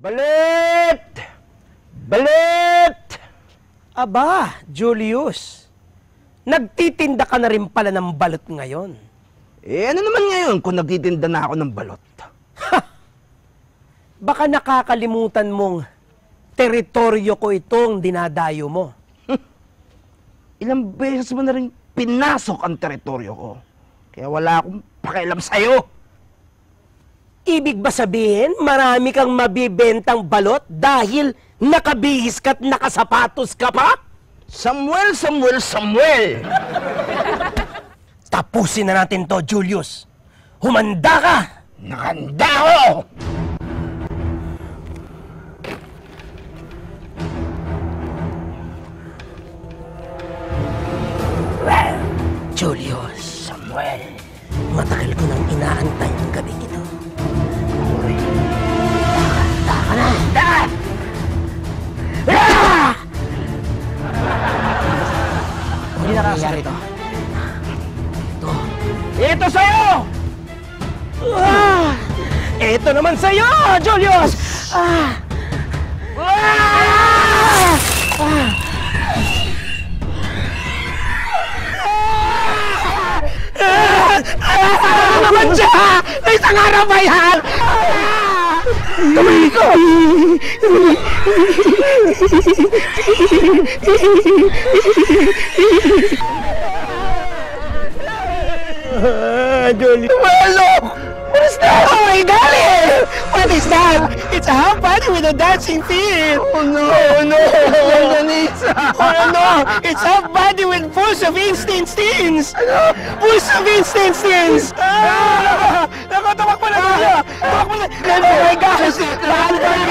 Balit! Balit! Aba, Julius, nagtitinda ka na rin pala ng balot ngayon. Eh, ano naman ngayon kung nagtitinda na ako ng balot? Baka nakakalimutan mong teritoryo ko itong dinadayo mo. Ilang beses mo na rin pinasok ang teritoryo ko. Kaya wala akong pakialam sa'yo. Ibig ba sabihin, marami kang mabibentang balot dahil nakabihis ka't nakasapatos ka pa? Samuel, Samuel, Samuel! Tapusin na natin to, Julius. Humanda ka! Nakanda ako! Julius, Samuel, matagal ko nang inaantay ng gabing ito. Handa ka na! Hindi na nangyayari ito. Ito sa'yo! Ito naman sa'yo, Julius! Ano naman siya? Isang araw ba yan? Tumili ko! Julius! Look! What is that? Oh my golly! What is that? It's a half body with a dancing feet! Oh no! Oh no! Vanessa! Oh no! It's half body with pulse of instinct-stings! Ano? Pulse of instinct-stings! Naku, tumakbo na tayo! Tumakbo na! Oh my gosh! Mahal ka na!